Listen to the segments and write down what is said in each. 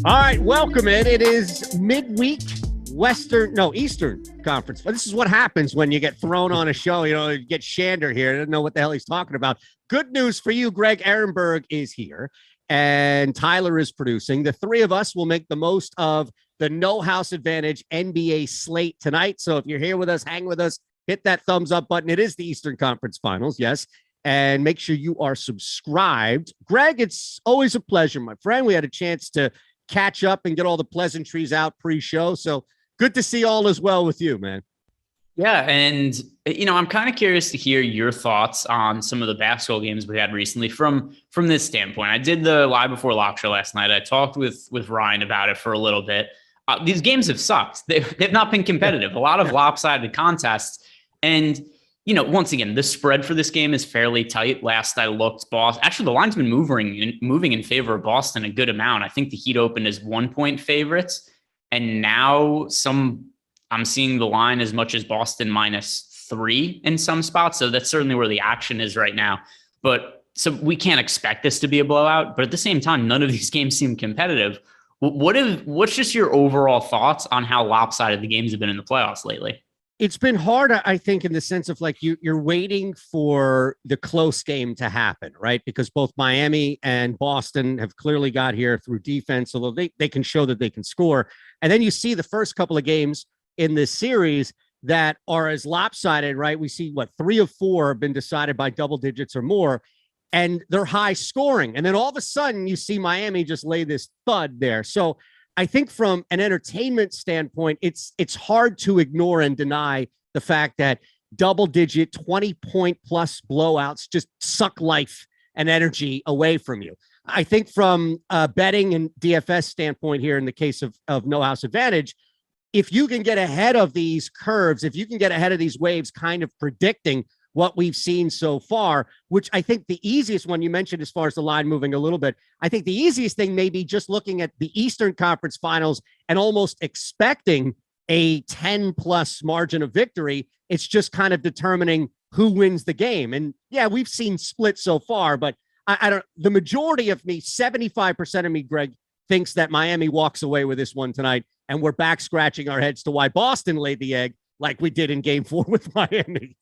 All right, welcome in. It is midweek Eastern Conference. But this is what happens when you get thrown on a show. You get Shander here. I don't know what the hell he's talking about. Good news for you, Greg. Ehrenberg is here, and Tyler is producing. The three of us will make the most of the No House Advantage NBA slate tonight. So if you're here with us, hang with us, hit that thumbs up button. It is the Eastern Conference Finals, yes. And make sure you are subscribed. Greg, it's always a pleasure, my friend. We had a chance to catch up and get all the pleasantries out pre-show. So good to see all as well with you, man. Yeah. And, I'm kind of curious to hear your thoughts on some of the basketball games we had recently from this standpoint. I did the Live Before Lock show last night. I talked with Ryan about it for a little bit. These games have sucked. They've not been competitive. A lot of lopsided contests. And, once again, the spread for this game is fairly tight. Last I looked, actually, the line's been moving in favor of Boston a good amount. I think the Heat opened as 1-point favorites. And now I'm seeing the line as much as Boston -3 in some spots. So that's certainly where the action is right now. But so we can't expect this to be a blowout. But at the same time, none of these games seem competitive. What's just your overall thoughts on how lopsided the games have been in the playoffs lately? It's been hard, I think, in the sense of like you're waiting for the close game to happen, right? Because both Miami and Boston have clearly got here through defense, although they can show that they can score. And then you see the first couple of games in this series that are as lopsided, right? We see 3 of 4 have been decided by double digits or more, and they're high scoring. And then all of a sudden you see Miami just lay this thud there. So I think from an entertainment standpoint, it's hard to ignore and deny the fact that double-digit 20-point plus blowouts just suck life and energy away from you. I think from a betting and DFS standpoint here in the case of No House Advantage, if you can get ahead of these curves, if you can get ahead of these waves, kind of predicting what we've seen so far, which I think the easiest one you mentioned as far as the line moving a little bit, I think the easiest thing may be just looking at the Eastern Conference Finals and almost expecting a 10-plus margin of victory. It's just kind of determining who wins the game. And yeah, we've seen splits so far, but I don't, the majority of me, 75% of me, Greg, thinks that Miami walks away with this one tonight, and we're back scratching our heads to why Boston laid the egg like we did in Game 4 with Miami.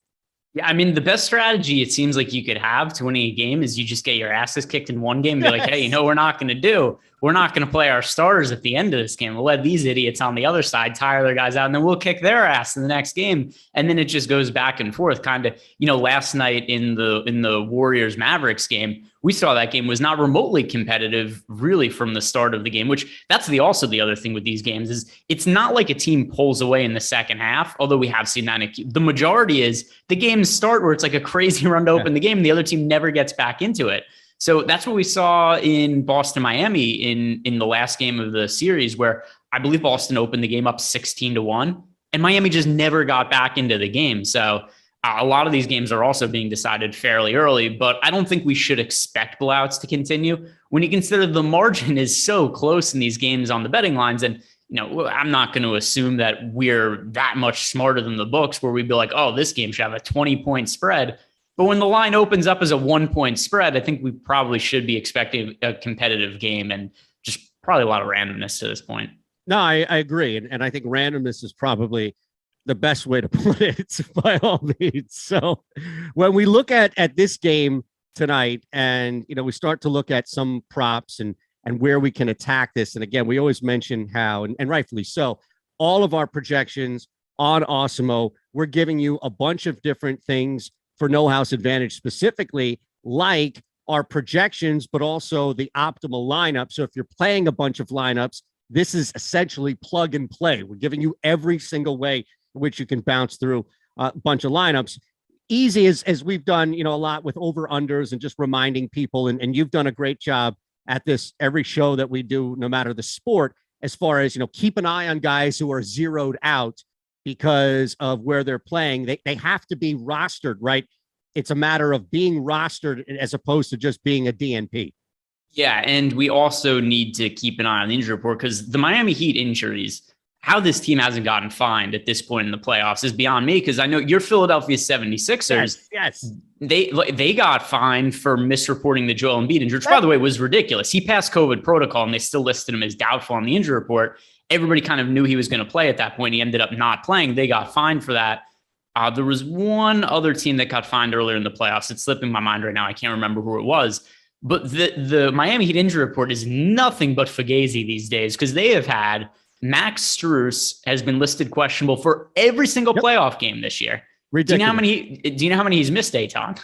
Yeah, I mean, the best strategy it seems like you could have to winning a game is you just get your asses kicked in one game and be like, hey, we're not going to play our starters at the end of this game. We'll let these idiots on the other side tire their guys out, and then we'll kick their ass in the next game. And then it just goes back and forth. Kind of, last night in the Warriors Mavericks game, we saw that game was not remotely competitive really from the start of the game, which that's also the other thing with these games is it's not like a team pulls away in the second half, although we have seen that. The majority is the games start where it's like a crazy run to open the game and the other team never gets back into it. So that's what we saw in Boston, Miami in the last game of the series, where I believe Boston opened the game up 16-1 and Miami just never got back into the game. So a lot of these games are also being decided fairly early, but I don't think we should expect blowouts to continue when you consider the margin is so close in these games on the betting lines. And, I'm not going to assume that we're that much smarter than the books where we'd be like, oh, this game should have a 20-point spread. But when the line opens up as a 1-point spread, I think we probably should be expecting a competitive game and just probably a lot of randomness to this point. No, I agree. And I think randomness is probably the best way to put it by all means. So when we look at this game tonight and, we start to look at some props and where we can attack this. And again, we always mention how, and rightfully so, all of our projections on Awesemo, we're giving you a bunch of different things for No House Advantage specifically, like our projections, but also the optimal lineup. So if you're playing a bunch of lineups, this is essentially plug and play. We're giving you every single way which you can bounce through a bunch of lineups. Easy as we've done, a lot with over-unders and just reminding people, and you've done a great job at this every show that we do, no matter the sport, as far as, keep an eye on guys who are zeroed out because of where they're playing. They have to be rostered, right? It's a matter of being rostered as opposed to just being a DNP. Yeah, and we also need to keep an eye on the injury report because the Miami Heat injuries how this team hasn't gotten fined at this point in the playoffs is beyond me, because I know your Philadelphia 76ers. Yes. They got fined for misreporting the Joel Embiid injury, which, by the way, was ridiculous. He passed COVID protocol, and they still listed him as doubtful on the injury report. Everybody kind of knew he was going to play at that point. He ended up not playing. They got fined for that. There was one other team that got fined earlier in the playoffs. It's slipping my mind right now. I can't remember who it was. But the Miami Heat injury report is nothing but fugazi these days, because they have had Max Strus has been listed questionable for every single playoff game this year. Ridiculous. Do you know how many he's missed, Eytan?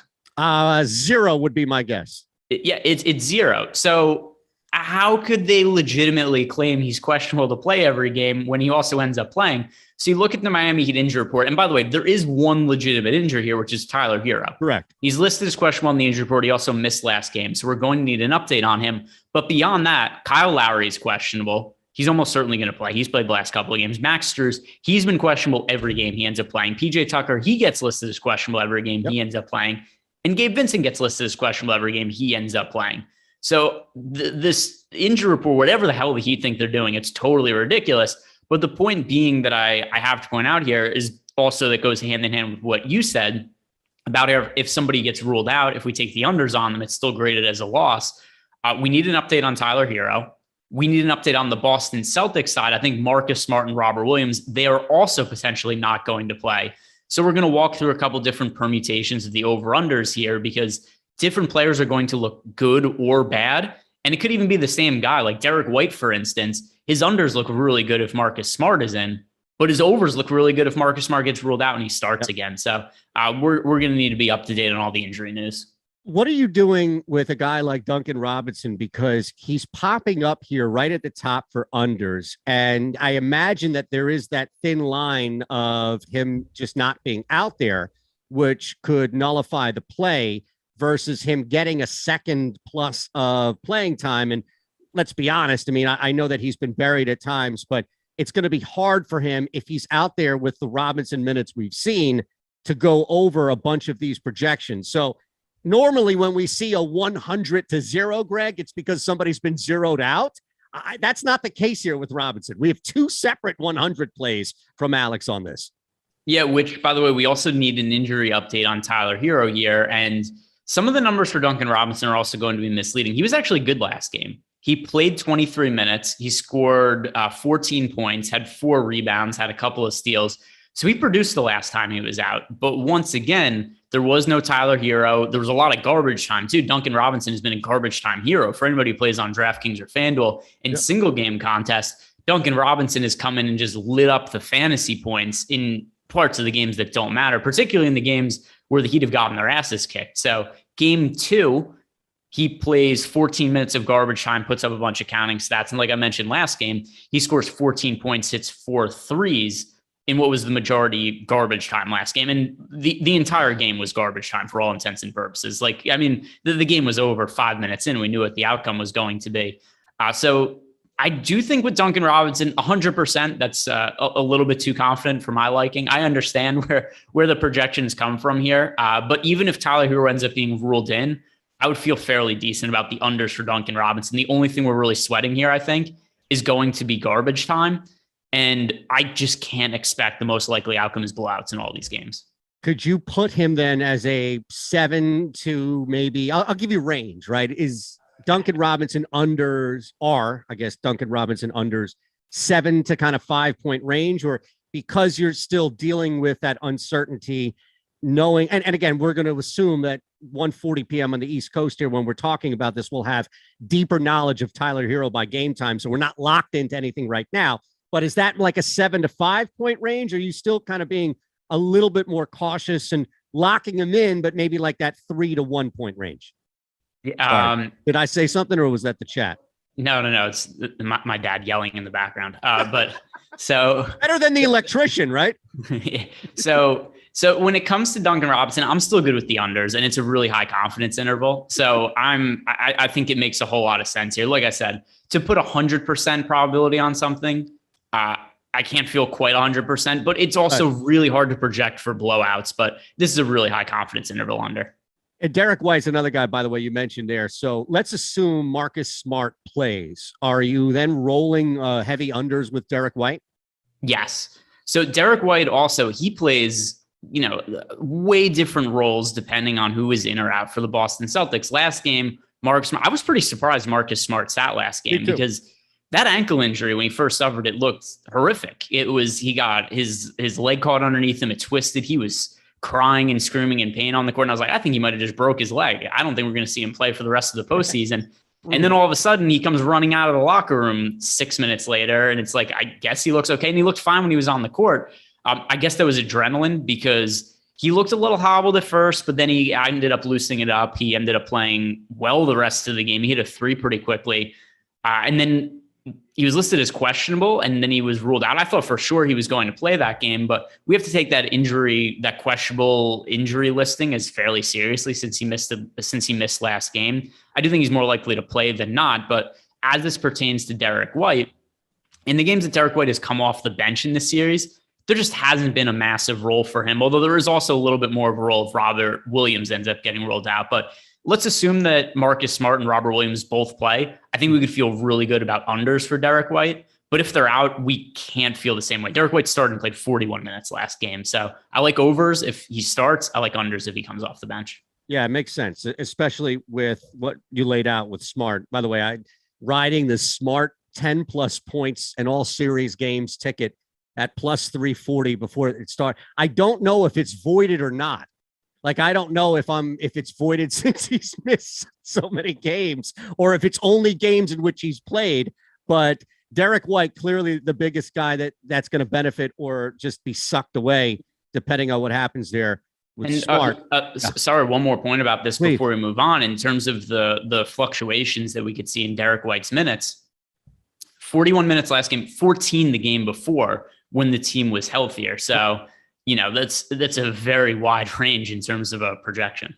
0 would be my guess. It's 0. So how could they legitimately claim he's questionable to play every game when he also ends up playing? So you look at the Miami Heat injury report, and by the way, there is one legitimate injury here, which is Tyler Hero. Correct. He's listed as questionable on the injury report. He also missed last game, so we're going to need an update on him. But beyond that, Kyle Lowry is questionable. He's almost certainly going to play. He's played the last couple of games. Max Strus, he's been questionable every game he ends up playing. PJ Tucker, he gets listed as questionable every game he ends up playing. And Gabe Vincent gets listed as questionable every game he ends up playing. So this injury report, whatever the hell the Heat think they're doing, it's totally ridiculous. But the point being that I have to point out here is also that goes hand in hand with what you said about if somebody gets ruled out, if we take the unders on them, it's still graded as a loss. We need an update on Tyler Hero. We need an update on the Boston Celtics side. I think Marcus Smart and Robert Williams, they are also potentially not going to play. So we're going to walk through a couple different permutations of the over-unders here, because different players are going to look good or bad. And it could even be the same guy, like Derek White, for instance. His unders look really good if Marcus Smart is in, but his overs look really good if Marcus Smart gets ruled out and he starts again. So we're going to need to be up to date on all the injury news. What are you doing with a guy like Duncan Robinson? Because he's popping up here right at the top for unders. And I imagine that there is that thin line of him just not being out there, which could nullify the play, versus him getting a second plus of playing time. And let's be honest. I mean, I know that he's been buried at times, but it's going to be hard for him if he's out there with the Robinson minutes we've seen to go over a bunch of these projections. So normally when we see a 100-0, Greg, it's because somebody's been zeroed out. That's not the case here with Robinson. We have 2 separate 100 plays from Alex on this. Yeah, which, by the way, we also need an injury update on Tyler Hero here. And some of the numbers for Duncan Robinson are also going to be misleading. He was actually good last game. He played 23 minutes. He scored 14 points, had 4 rebounds, had a couple of steals. So he produced the last time he was out. But once again, there was no Tyler Hero. There was a lot of garbage time, too. Duncan Robinson has been a garbage time hero for anybody who plays on DraftKings or FanDuel. In single game contests, Duncan Robinson has come in and just lit up the fantasy points in parts of the games that don't matter, particularly in the games where the Heat have gotten their asses kicked. So game 2, he plays 14 minutes of garbage time, puts up a bunch of counting stats. And like I mentioned last game, he scores 14 points, hits 4 threes in what was the majority garbage time last game. And the entire game was garbage time for all intents and purposes. Like, I mean, the game was over 5 minutes in. We knew what the outcome was going to be. So I do think with Duncan Robinson, 100%, that's a little bit too confident for my liking. I understand where the projections come from here. But even if Tyler Hero ends up being ruled in, I would feel fairly decent about the unders for Duncan Robinson. The only thing we're really sweating here, I think, is going to be garbage time. And I just can't expect the most likely outcome is blowouts in all these games. Could you put him then as a 7 to maybe, I'll give you range, right? Is Duncan Robinson unders Duncan Robinson unders 7 to kind of 5-point range, or because you're still dealing with that uncertainty, knowing, and again, we're going to assume that 1:40 p.m. on the East Coast here, when we're talking about this, we'll have deeper knowledge of Tyler Hero by game time. So we're not locked into anything right now. But is that like a 7 to 5-point range? Or are you still kind of being a little bit more cautious and locking him in, but maybe like that 3 to 1-point range? Did I say something, or was that the chat? No. It's my dad yelling in the background. But so better than the electrician, right? So when it comes to Duncan Robinson, I'm still good with the unders, and it's a really high confidence interval. So I think it makes a whole lot of sense here. Like I said, to put 100% probability on something, I can't feel quite 100%, but it's also really hard to project for blowouts. But this is a really high confidence interval under. And Derek White's another guy, by the way, you mentioned there. So let's assume Marcus Smart plays. Are you then rolling heavy unders with Derek White? Yes. So Derek White also, he plays, way different roles depending on who is in or out for the Boston Celtics. Last game, Marcus Smart, I was pretty surprised Marcus Smart sat last game because that ankle injury, when he first suffered it, looked horrific. He got his leg caught underneath him. It twisted. He was crying and screaming in pain on the court. And I was like, I think he might have just broke his leg. I don't think we're going to see him play for the rest of the postseason. And then all of a sudden he comes running out of the locker room 6 minutes later. And it's like, I guess he looks okay. And he looked fine when he was on the court. I guess that was adrenaline because he looked a little hobbled at first, but then he ended up loosening it up. He ended up playing well the rest of the game. He hit a three pretty quickly. And then he was listed as questionable, and then he was ruled out. I thought for sure he was going to play that game, but we have to take that questionable injury listing as fairly seriously since he missed last game. I do think he's more likely to play than not, but as this pertains to Derek White, in the games that Derek White has come off the bench in this series, there just hasn't been a massive role for him, although there is also a little bit more of a role if Robert Williams ends up getting rolled out. But let's assume that Marcus Smart and Robert Williams both play. I think we could feel really good about unders for Derek White. But if they're out, we can't feel the same way. Derek White started and played 41 minutes last game. So I like overs if he starts. I like unders if he comes off the bench. Yeah, it makes sense, especially with what you laid out with Smart. By the way, I riding the Smart 10 plus points in all series games ticket at plus 340 before it starts. I don't know if it's voided or not. Like, I don't know if it's voided since he's missed so many games or if it's only games in which he's played. But Derek White, clearly the biggest guy that's going to benefit or just be sucked away, depending on what happens there with Smart. Sorry, one more point about this before we move on. In terms of the fluctuations that we could see in Derek White's minutes, 41 minutes last game, 14 the game before when the team was healthier. So, that's a very wide range in terms of a projection.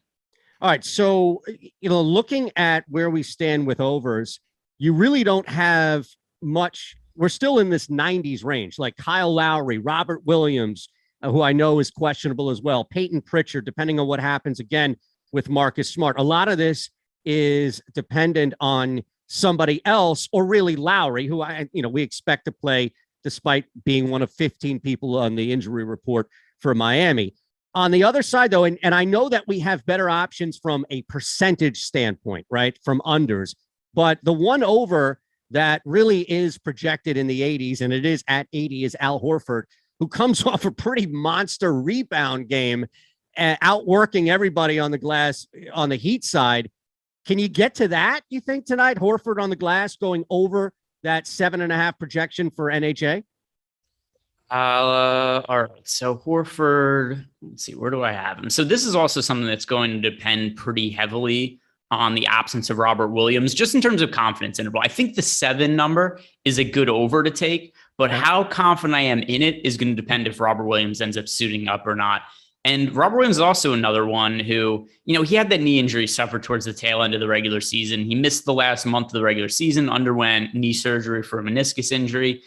All right. So, looking at where we stand with overs, you really don't have much. We're still in this 90s range, like Kyle Lowry, Robert Williams, who I know is questionable as well, Peyton Pritchard, depending on what happens again with Marcus Smart. A lot of this is dependent on somebody else, or really Lowry, who we expect to play despite being one of 15 people on the injury report for Miami. On the other side, though, and I know that we have better options from a percentage standpoint, right, from unders, but the one over that really is projected in the 80s, and it is at 80, is Al Horford, who comes off a pretty monster rebound game, outworking everybody on the glass on the Heat side. Can you get to that, you think, tonight? Horford on the glass going over that 7.5 projection for NHA? All right. So Horford, let's see, where do I have him? So this is also something that's going to depend pretty heavily on the absence of Robert Williams, just in terms of confidence interval. I think the 7 number is a good over to take, but how confident I am in it is going to depend if Robert Williams ends up suiting up or not. And Robert Williams is also another one who, he had that knee injury suffered towards the tail end of the regular season. He missed the last month of the regular season, underwent knee surgery for a meniscus injury.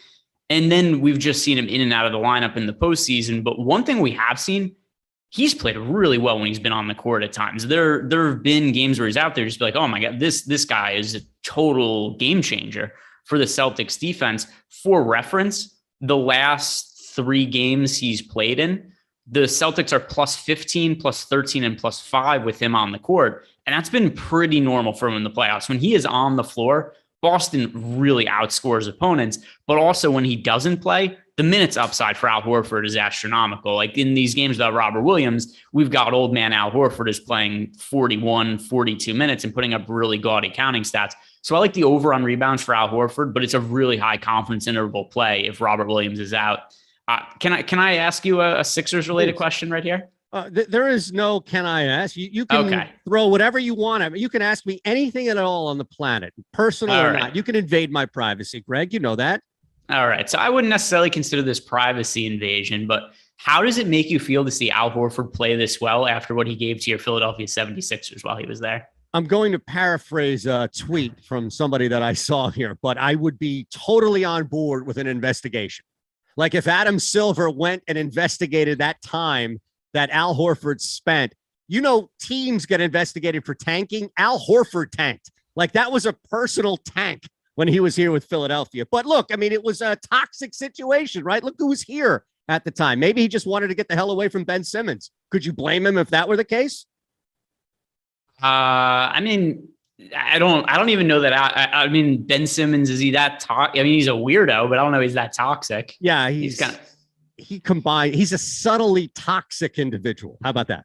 And then we've just seen him in and out of the lineup in the postseason. But one thing we have seen, he's played really well when he's been on the court at times. There have been games where he's out there just be like, oh my God, this guy is a total game changer for the Celtics defense. For reference, the last 3 games he's played in, the Celtics are plus 15, plus 13, and plus 5 with him on the court. And that's been pretty normal for him in the playoffs. When he is on the floor, Boston really outscores opponents. But also when he doesn't play, the minutes upside for Al Horford is astronomical. Like in these games without Robert Williams, we've got old man Al Horford is playing 41, 42 minutes and putting up really gaudy counting stats. So I like the over on rebounds for Al Horford, but it's a really high confidence interval play if Robert Williams is out. Can I ask you a Sixers related question right here? There is no can I ask. You can throw whatever you want at me. You can ask me anything at all on the planet, personal or not. You can invade my privacy, Greg. You know that. All right. So I wouldn't necessarily consider this privacy invasion, but how does it make you feel to see Al Horford play this well after what he gave to your Philadelphia 76ers while he was there? I'm going to paraphrase a tweet from somebody that I saw here, but I would be totally on board with an investigation. Like if Adam Silver went and investigated that time that Al Horford spent, teams get investigated for tanking. Al Horford tanked. Like that was a personal tank when he was here with Philadelphia. But look, I mean, it was a toxic situation, right? Look who was here at the time. Maybe he just wanted to get the hell away from Ben Simmons. Could you blame him if that were the case? I mean, I don't even know that. I mean, Ben Simmons, is he that toxic? I mean, he's a weirdo, but I don't know he's that toxic. Yeah, he's a subtly toxic individual. How about that?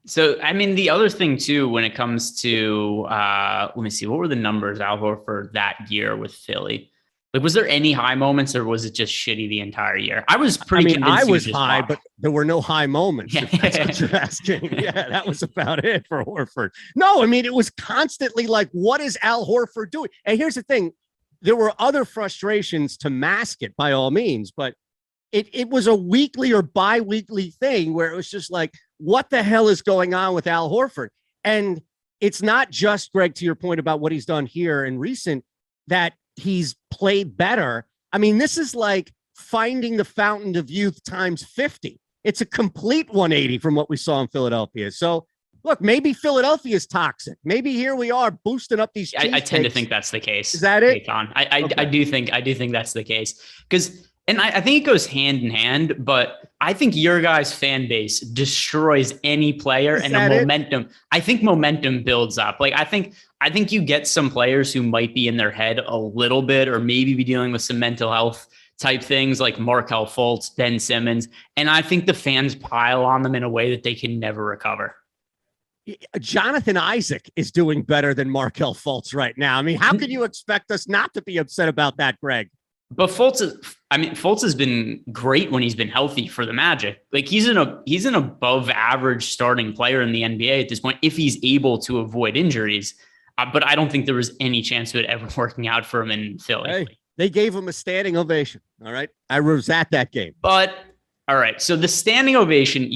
So, I mean, the other thing too, when it comes to, let me see, what were the numbers Al Horford that year with Philly? Like, was there any high moments, or was it just shitty the entire year? I was pretty. I mean, I was high, but there were no high moments. Yeah. If that's what you're asking. Yeah, that was about it for Horford. No, I mean, it was constantly like, what is Al Horford doing? And here's the thing: there were other frustrations to mask it, by all means, but it was a weekly or bi-weekly thing where it was just like, what the hell is going on with Al Horford? And it's not just, Greg, to your point about what he's done here in recent, that he's played better. I mean, this is like finding the fountain of youth times 50. It's a complete 180 from what we saw in Philadelphia. So look, maybe Philadelphia is toxic. Maybe here we are boosting up these. I tend to think that's the case. Is that it? Eytan. I do think that's the case, because. And I think it goes hand in hand, but I think your guys' fan base destroys any player, and the momentum. I think momentum builds up. Like, I think you get some players who might be in their head a little bit, or maybe be dealing with some mental health type things like Markelle Fultz, Ben Simmons. And I think the fans pile on them in a way that they can never recover. Jonathan Isaac is doing better than Markelle Fultz right now. I mean, how can you expect us not to be upset about that, Greg? But Fultz has been great when he's been healthy for the Magic. Like, he's an above average starting player in the NBA at this point, if he's able to avoid injuries. But I don't think there was any chance of it ever working out for him in Philly. Hey, they gave him a standing ovation. All right. I was at that game. But all right. So the standing ovation,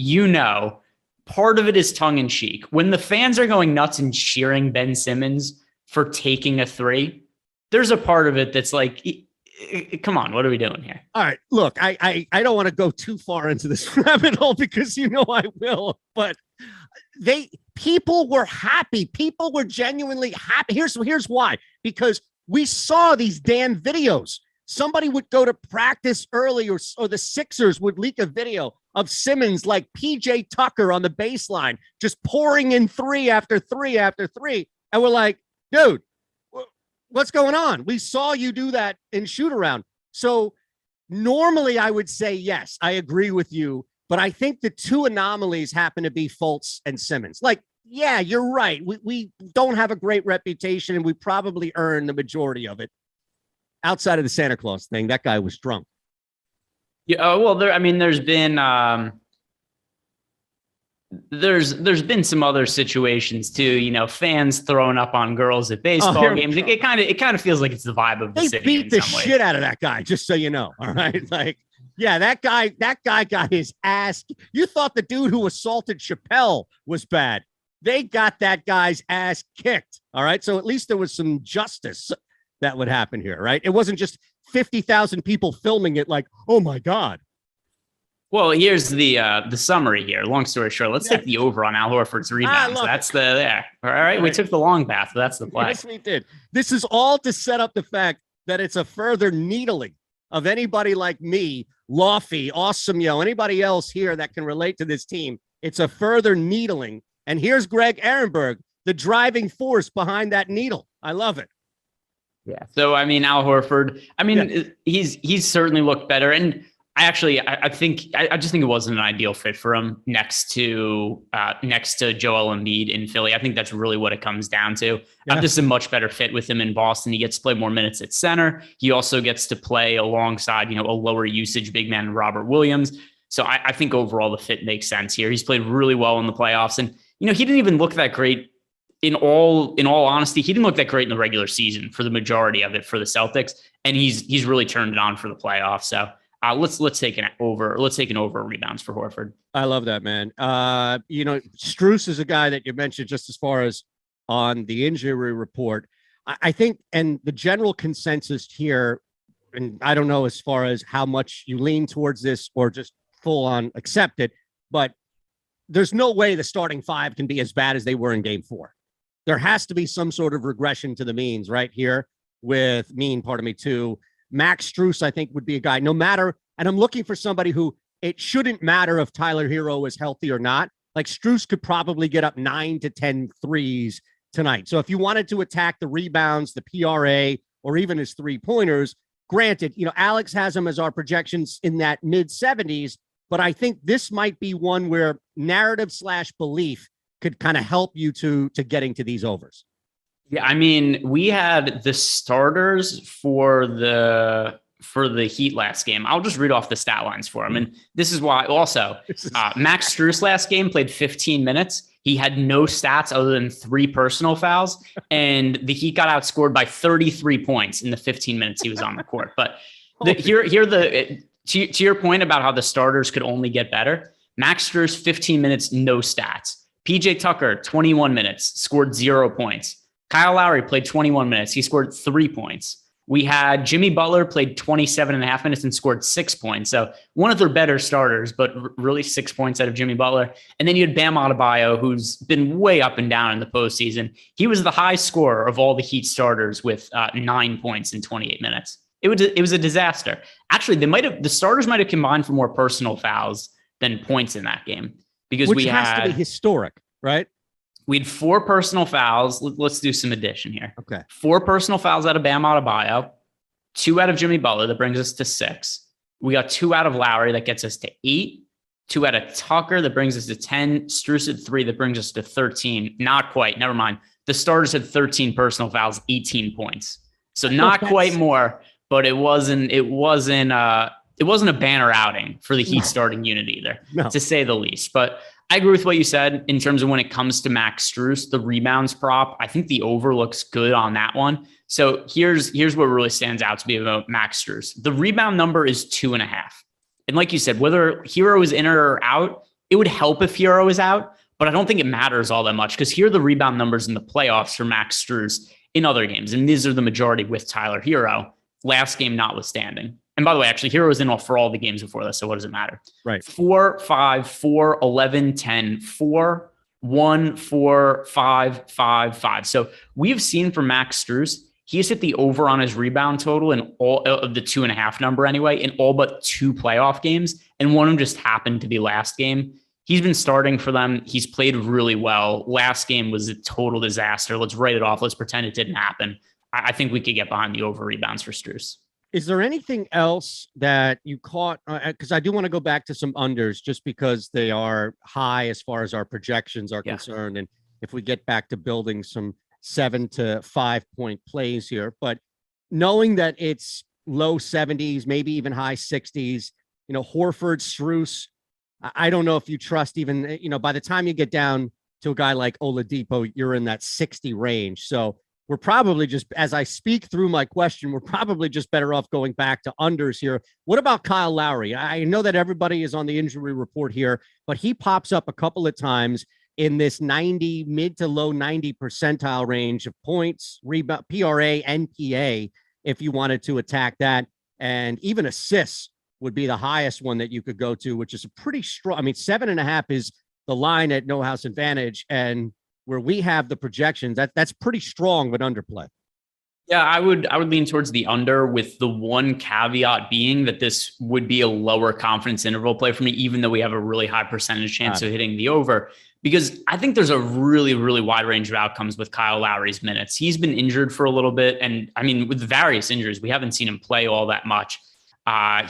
part of it is tongue in cheek. When the fans are going nuts and cheering Ben Simmons for taking a three, there's a part of it that's like, come on, what are we doing here? All right, look, I don't want to go too far into this rabbit hole, because I will, but people were happy. People were genuinely happy. Here's why, because we saw these damn videos. Somebody would go to practice early, or the Sixers would leak a video of Simmons like PJ Tucker on the baseline, just pouring in three after three after three. And we're like, dude, what's going on? We saw you do that in shoot around. So normally I would say, yes, I agree with you. But I think the two anomalies happen to be Fultz and Simmons. Like, yeah, you're right. We don't have a great reputation, and we probably earn the majority of it. Outside of the Santa Claus thing, that guy was drunk. Yeah. Well, there's been there's been some other situations too, fans throwing up on girls at baseball games. It kind of feels like it's the vibe of the city. They beat the shit out of that guy, just so you know. All right. Like, yeah, that guy got his ass. You thought the dude who assaulted Chappelle was bad. They got that guy's ass kicked. All right. So at least there was some justice that would happen here, right? It wasn't just 50,000 people filming it like, oh my God. Well, here's the summary here. Long story short, let's take the over on Al Horford's rebounds. That's there. All right. We took the long path. But that's the play. Yes, we did. This is all to set up the fact that it's a further needling of anybody like me, Lofty, Awesemo, anybody else here that can relate to this team. It's a further needling. And here's Greg Ehrenberg, the driving force behind that needle. I love it. Yeah. So, Al Horford, he's certainly looked better. And I just think it wasn't an ideal fit for him next to Joel Embiid in Philly. I think that's really what it comes down to. Yeah. This is a much better fit with him in Boston. He gets to play more minutes at center. He also gets to play alongside, a lower usage big man, Robert Williams. So I think overall the fit makes sense here. He's played really well in the playoffs, and he didn't even look that great. In all honesty, he didn't look that great in the regular season for the majority of it for the Celtics, and he's really turned it on for the playoffs. So. Let's take an over rebounds for Horford. I love that, man. Strus is a guy that you mentioned just as far as on the injury report. I think, and the general consensus here, and I don't know as far as how much you lean towards this or just full on accept it, but there's no way the starting five can be as bad as they were in Game 4. There has to be some sort of regression to the means right here. with Mean, pardon me, too. Max Strus, I think, would be a guy, no matter, and I'm looking for somebody who it shouldn't matter if Tyler Hero is healthy or not. Like Strus could probably get up 9 to 10 threes tonight. So if you wanted to attack the rebounds, the PRA, or even his 3-pointers, granted, Alex has him as our projections in that mid 70s, but I think this might be one where narrative/belief could kind of help you to getting to these overs. Yeah, I mean, we had the starters for the Heat last game. I'll just read off the stat lines for him. And this is why also Max Strus last game played 15 minutes. He had no stats other than 3 personal fouls, and the Heat got outscored by 33 points in the 15 minutes he was on the court. But to your point about how the starters could only get better, Max Strus, 15 minutes, no stats. PJ Tucker, 21 minutes, scored 0 points. Kyle Lowry played 21 minutes. He scored 3 points. We had Jimmy Butler played 27 and a half minutes and scored 6 points. So one of their better starters, but really 6 points out of Jimmy Butler. And then you had Bam Adebayo, who's been way up and down in the postseason. He was the high scorer of all the Heat starters with 9 points in 28 minutes. It was a disaster. Actually, the starters might have combined for more personal fouls than points in that game, because which has to be historic, right? We had 4 personal fouls. Let's do some addition here. Okay. 4 personal fouls out of Bam Adebayo, 2 out of Jimmy Butler. That brings us to 6. We got 2 out of Lowry. That gets us to 8. 2 out of Tucker. That brings us to 10. Strus at 3. That brings us to 13. Not quite. Never mind. The starters had 13 personal fouls, 18 points. So not quite more, but it wasn't a banner outing for the Heat starting unit either, to say the least. But I agree with what you said in terms of when it comes to Max Strus, the rebounds prop. I think the over looks good on that one. So here's what really stands out to me about Max Strus. The rebound number is 2.5. And like you said, whether Hero is in or out, it would help if Hero is out, but I don't think it matters all that much, because here are the rebound numbers in the playoffs for Max Strus in other games. And these are the majority with Tyler Hero, last game notwithstanding. And by the way, actually, Hero was in for all the games before this, so what does it matter? Right. 4, 5, 4, 11, 10, 4, 1, 4, 5, 5, 5. So we've seen from Max Strus, he's hit the over on his rebound total in all of the 2.5 number anyway, in all but 2 playoff games. And one of them just happened to be last game. He's been starting for them. He's played really well. Last game was a total disaster. Let's write it off. Let's pretend it didn't happen. I think we could get behind the over rebounds for Strus. Is there anything else that you caught? Because I do want to go back to some unders, just because they are high as far as our projections are concerned. And if we get back to building some 7 to 5 point plays here, but knowing that it's low 70s, maybe even high 60s, Horford, Strus, I don't know if you trust even, by the time you get down to a guy like Oladipo, you're in that 60 range. So we're probably just, as I speak through my question, we're probably just better off going back to unders here. What about Kyle Lowry? I know that everybody is on the injury report here, but he pops up a couple of times in this 90, mid to low 90 percentile range of points, rebound, PRA, NPA, if you wanted to attack that. And even assists would be the highest one that you could go to, which is a pretty strong. I mean, 7.5 is the line at No House Advantage, and where we have the projections, that's pretty strong, but underplay. Yeah, I would lean towards the under, with the one caveat being that this would be a lower confidence interval play for me, even though we have a really high percentage chance of hitting the over, because I think there's a really, really wide range of outcomes with Kyle Lowry's minutes. He's been injured for a little bit. And I mean, with various injuries, we haven't seen him play all that much.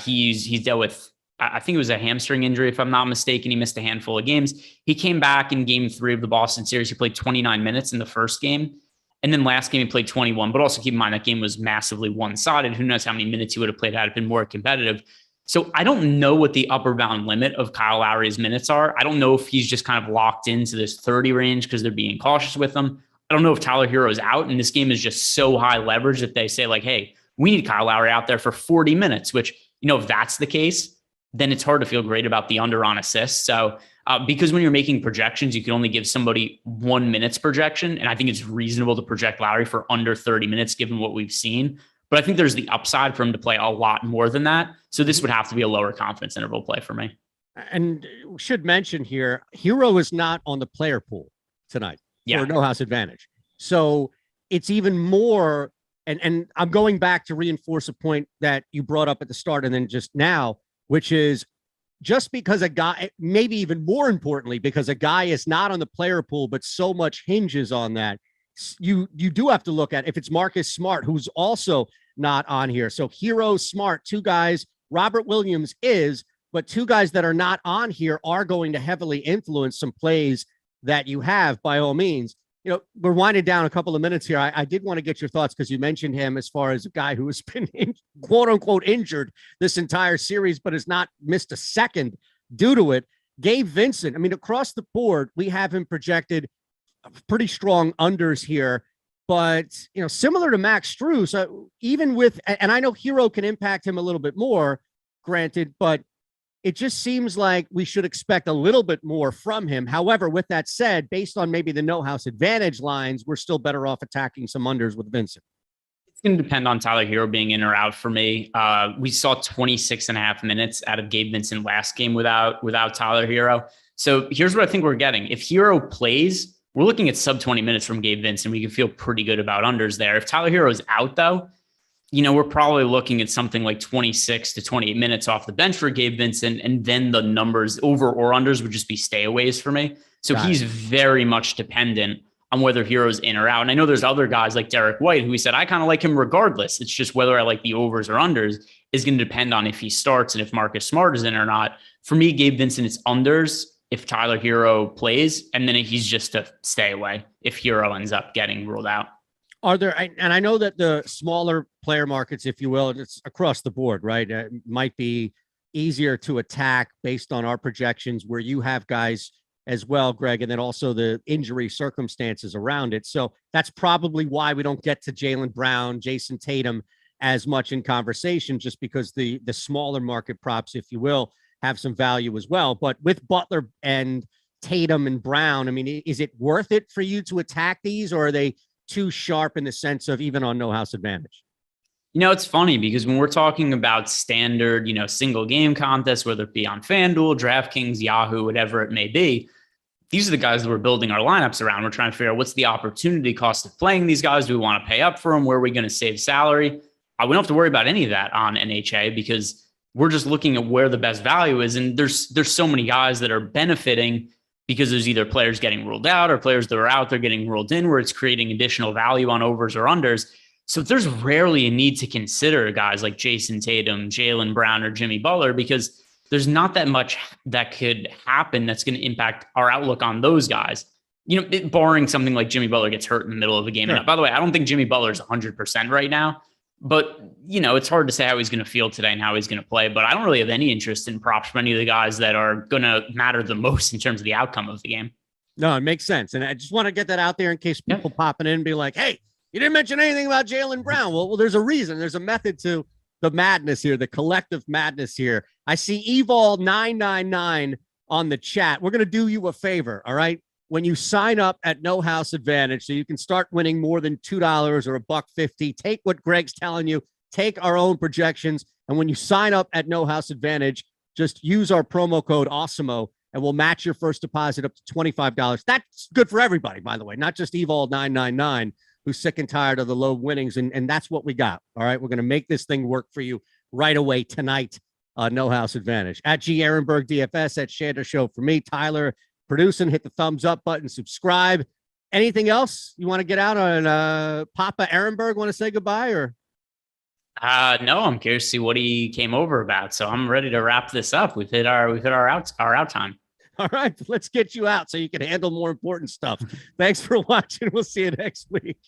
He's dealt with, I think it was a hamstring injury, if I'm not mistaken. He missed a handful of games. He came back in game 3 of the Boston series. He played 29 minutes in the first game. And then last game he played 21, but also keep in mind that game was massively one-sided. Who knows how many minutes he would have played had it been more competitive. So I don't know what the upper bound limit of Kyle Lowry's minutes are. I don't know if he's just kind of locked into this 30 range because they're being cautious with him. I don't know if Tyler Hero is out and this game is just so high leverage that they say like, hey, we need Kyle Lowry out there for 40 minutes, which, if that's the case, then it's hard to feel great about the under on assists. So because when you're making projections, you can only give somebody 1 minute's projection. And I think it's reasonable to project Lowry for under 30 minutes, given what we've seen. But I think there's the upside for him to play a lot more than that. So this would have to be a lower confidence interval play for me. And we should mention here, Hero is not on the player pool tonight for No House Advantage. So it's even more and I'm going back to reinforce a point that you brought up at the start and then just now, which is just because a guy, maybe even more importantly, because a guy is not on the player pool, but so much hinges on that. You do have to look at if it's Marcus Smart, who's also not on here. So Hero, Smart, two guys. Robert Williams is, but two guys that are not on here are going to heavily influence some plays that you have by all means. You know, we're winding down a couple of minutes here. I did want to get your thoughts because you mentioned him as far as a guy who has been quote unquote injured this entire series, but has not missed a second due to it. Gabe Vincent. I mean, across the board, we have him projected pretty strong unders here, but you know, similar to Max Strus, even with, and I know Hero can impact him a little bit more, granted, but it just seems like we should expect a little bit more from him. However, with that said, based on maybe the no house advantage lines, we're still better off attacking some unders with Vincent. It's going to depend on Tyler Hero being in or out for me. We saw 26 and a half minutes out of Gabe Vincent last game without Tyler Hero. So here's what I think we're getting. If Hero plays, we're looking at sub 20 minutes from Gabe Vincent. We can feel pretty good about unders there. If Tyler Hero is out, though, you know, we're probably looking at something like 26 to 28 minutes off the bench for Gabe Vincent. And then the numbers over or unders would just be stayaways for me. So he's very much dependent on whether Hero's in or out. And I know there's other guys like Derek White who he said, I kind of like him regardless. It's just whether I like the overs or unders is going to depend on if he starts and if Marcus Smart is in or not. For me, Gabe Vincent, it's unders if Tyler Hero plays, and then he's just to stay away if Hero ends up getting ruled out. Are there, and I know that the smaller player markets, if you will, it's across the board, right? It might be easier to attack based on our projections where you have guys as well, Greg, and then also the injury circumstances around it. So that's probably why we don't get to Jaylen Brown, Jason Tatum as much in conversation, just because the smaller market props, if you will, have some value as well. But with Butler and Tatum and Brown, I mean, is it worth it for you to attack these, or are they too sharp in the sense of even on no house advantage? You know, it's funny because when we're talking about standard, you know, single game contests, whether it be on FanDuel, DraftKings, Yahoo, whatever it may be, these are the guys that we're building our lineups around. We're trying to figure out what's the opportunity cost of playing these guys. Do we want to pay up for them? Where are we going to save salary? We don't have to worry about any of that on NHA because we're just looking at where the best value is. And there's so many guys that are benefiting because there's either players getting ruled out or players that are out there getting ruled in, where it's creating additional value on overs or unders. So there's rarely a need to consider guys like Jason Tatum, Jaylen Brown, or Jimmy Butler, because there's not that much that could happen that's going to impact our outlook on those guys. You know, barring something like Jimmy Butler gets hurt in the middle of a game. Sure. And by the way, I don't think Jimmy Butler's 100% right now, but you know, it's hard to say how he's going to feel today and how he's going to play. But I don't really have any interest in props for any of the guys that are going to matter the most in terms of the outcome of the game. No, it makes sense. And I just want to get that out there in case people popping in and be like, hey, you didn't mention anything about Jaylen Brown. Well, there's a reason. There's a method to the madness here, the collective madness here. I see Evol 999 on the chat. We're going to do you a favor. All right. When you sign up at No House Advantage, so you can start winning more than $2 or $1.50, take what Greg's telling you, take our own projections. And when you sign up at No House Advantage, just use our promo code Awesemo and we'll match your first deposit up to $25. That's good for everybody, by the way, not just Evol 999. Who's sick and tired of the low winnings. And that's what we got. All right. We're going to make this thing work for you right away tonight. No House Advantage. At G Ehrenberg DFS, at Shander Show for me. Tyler producing, hit the thumbs up button, subscribe. Anything else you want to get out on Papa Ehrenberg? Want to say goodbye or? No, I'm curious to see what he came over about. So I'm ready to wrap this up. We've hit our out time. All right, let's get you out so you can handle more important stuff. Thanks for watching. We'll see you next week.